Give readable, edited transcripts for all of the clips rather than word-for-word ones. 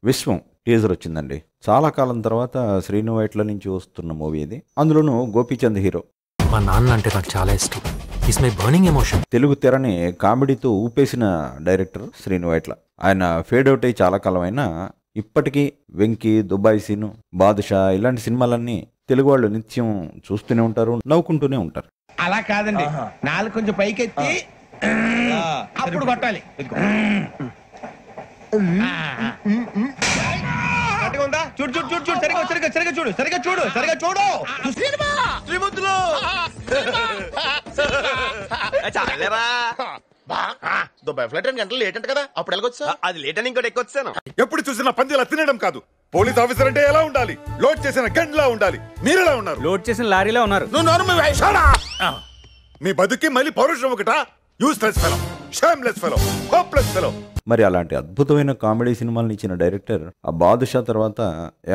విశ్వం teaser వచ్చిందండి. చాలా కాలం తర్వాత శ్రీను వైట్ల నుంచి వస్తున్న మూవీ ఇది. అందులోనూ గోపీచంద్ హీరో. మా నాన్న అంటే నాకు చాలా ఇష్టం. It's my burning emotion. Telugu తెరని కామెడీతో ఊపేసిన డైరెక్టర్ శ్రీను వైట్ల. ఆయన ఫేడ్ అవుట్ అయ్యి చాలా కాలం అయినా ఇప్పటికీ వెంకీ, దుబాయ్ సీను, బాదుషా ఇలాంటి సినిమాలన్నీ తెలుగు వాళ్ళు నిత్యం చూస్తూనే ఉంటారు, నవ్వుకుంటూనే ఉంటారు. అలా కాదండి, నాలుగు కొంచెం పైకెత్తి అప్పుడు కొట్టాలి. చూడు చూడు చూడు చూడు, సరిగా సరిగా సరిగా చూడు, సరిగా చూడు, సరిగా చూడు. దుబాయ్ ఫ్లైట్ 2 గంటలు లేట్ అంట కదా, అప్పుడు వెళ్ళకొచ్చా? అది లేట్ అని ఇంకోటి ఎక్కొచ్చాను. ఎప్పుడు చూసినా పందిలా తినడం కాదు. పోలీస్ ఆఫీసర్ అంటే ఎలా ఉండాలి? లోడ్ చేసిన గండ్లా ఉండాలి. మీరెలా ఉన్నారు? లోడ్ చేసిన లారీలో ఉన్నారు. మీ బతుకి మళ్ళీ పౌరుషం ఒకటా? Useless fellow, shameless fellow, hopeless fellow. మరి అలాంటి అద్భుతమైన కామెడీ సినిమాలను ఇచ్చిన డైరెక్టర్ ఆ బాదుషా తర్వాత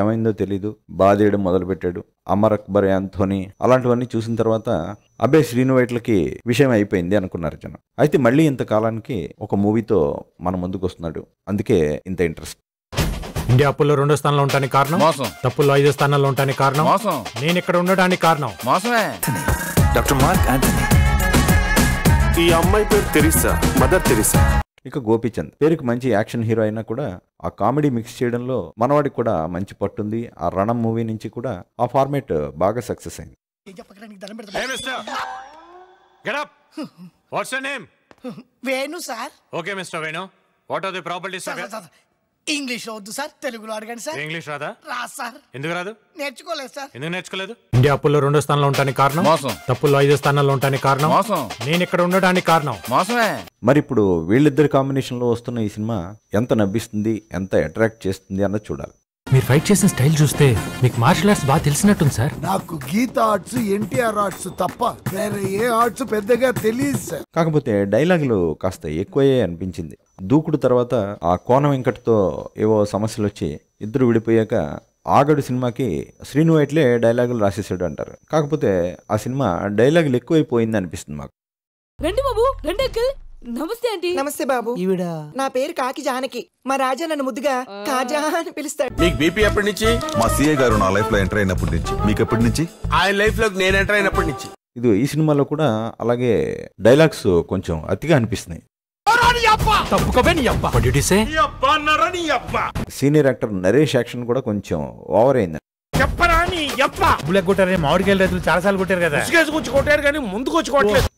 ఏమైందో తెలీదు, బాధేయడం మొదలుపెట్టాడు. అమర్ అక్బర్, యాంథోనీ అలాంటివన్నీ చూసిన తర్వాత అబ్బే శ్రీను వైట్లకి విషయం అయిపోయింది అనుకున్నారు జనం. అయితే మళ్ళీ ఇంతకాలానికి ఒక మూవీతో మన ముందుకు వస్తున్నాడు. అందుకే ఇంత ఇంట్రెస్ట్. ఇండియా అప్పుల్లో 2వ స్థానంలో ఉండడానికి కారణం మోసం, తప్పుల్లో 5వ స్థానంలో ఉండడానికి కారణం మోసం, నేను ఇక్కడ ఉండడానికి కారణం మోసమే. Doctor Mark Anthony. ఈ అమ్మాయి పేరు తెరిసా, మదర్ తెరిసా. ఇక గోపీచంద్ పేరుకి మంచి యాక్షన్ హీరో అయినా కూడా ఆ కామెడీ మిక్స్ చేయడంలో మనవాడికి కూడా మంచి పట్టుంది. ఆ రణం మూవీ నుంచి కూడా ఆ ఫార్మేట్ బాగా సక్సెస్ అయింది. Venu sir. Okay mister Venu, what are the properties? English వద్దు సార్, తెలుగులో అడగండి సార్. ఇంగ్లీష్ రాదా? రాదు సార్. ఎందుకు రాదు? నేర్చుకోలేదు సార్. ఎందుకు నేర్చుకోలేదు? ఇండియా అప్పుల్లో 2వ స్థానంలో ఉండడానికి కారణం మోసం, తప్పుల్లో 5వ స్థానంలో ఉండడానికి కారణం మోసం, నేను ఇక్కడ ఉండడానికి కారణం మోసమే. మరి ఇప్పుడు వీళ్ళిద్దరి కాంబినేషన్ లో వస్తున్న ఈ సినిమా ఎంత నవ్విస్తుంది, ఎంత అట్రాక్ట్ చేస్తుంది అన్నది చూడాలి. మీరు ఫైట్ చేసిన స్టైల్ చూస్తే మీకు మార్షల్ ఆర్ట్స్ బాగా తెలిసినట్టుంది సార్. నాకు గీత ఆర్ట్స్, ఎన్టీఆర్ ఆర్ట్స్ తప్ప వేరే ఏ ఆర్ట్స్ పెద్దగా తెలియదు సార్. కాకపోతే డైలాగులు కాస్త ఎక్కువే అనిపించింది. దూకుడు తర్వాత ఆ కోన వెంకట్తో ఏవో సమస్యలు వచ్చి ఇద్దరు విడిపోయాక ఆగడు సినిమాకి శ్రీను వైట్లే డైలాగులు రాసేసాడు అంటారు. కాకపోతే ఆ సినిమా డైలాగులు ఎక్కువైపోయింది అనిపిస్తుంది మాకు. రండి బాబు, రండి అంకుల్. నమస్తే ఆంటీ. నమస్తే బాబు. ఈవిడ నా పేరు కాకి జానకి. మా రాజా నన్ను ముద్దుగా కాజా అని పిలుస్తాడు. మీకు బీపీ ఎప్పటి నుంచి? మా సీఏ గారు నా లైఫ్ లో ఎంటర్ అయినప్పటి నుంచి. మీకు ఎప్పటి నుంచి? ఆయన లైఫ్ లోకి నేను ఎంటర్ అయినప్పటి నుంచి. ఇది ఈ సినిమాలో కూడా అలాగే డైలాగ్స్ కొంచెం అతిగా అనిపిస్తున్నాయి. సీనియర్ యాక్టర్ నరేష్ యాక్షన్ కూడా కొంచెం ఓవర్ అయింది.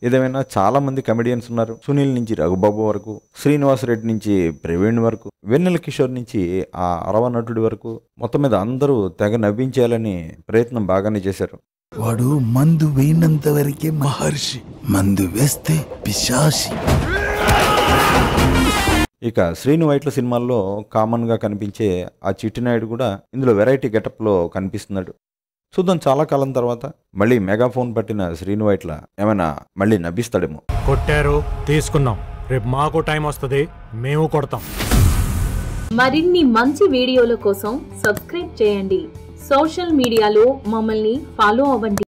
ఏదేమైనా చాలా మంది కమెడియన్స్ ఉన్నారు. సునీల్ నుంచి రఘుబాబు వరకు, శ్రీనివాస్ రెడ్డి నుంచి ప్రవీణ్ వరకు, వెన్నెల కిషోర్ నుంచి ఆ అరవ నటుడి వరకు మొత్తం మీద అందరూ తెగ నవ్వించాలని ప్రయత్నం బాగానే చేశారు. వాడు మందు వేయినంత వరకే మహర్షి, మందు వేస్తే పిశాసి. ఇక శ్రీను వైట్ల సినిమాల్లో కామన్ గా కనిపించే ఆ చిట్టినాయుడు కూడా ఇందులో వెరైటీ గెటప్ లో కనిపిస్తున్నాడు. చూద్దాం, చాలా కాలం తర్వాత మళ్ళీ మెగాఫోన్ పట్టిన శ్రీను వైట్ల ఏమైనా మళ్ళీ నవ్విస్తాడేమో. కొట్టారు, తీసుకున్నాం. రేపు మాకు టైం వస్తుంది, మేము కొడతాం. మరిన్ని మంచి వీడియోల కోసం సబ్స్క్రైబ్ చేయండి. సోషల్ మీడియాలో మమ్మల్ని ఫాలో అవ్వండి.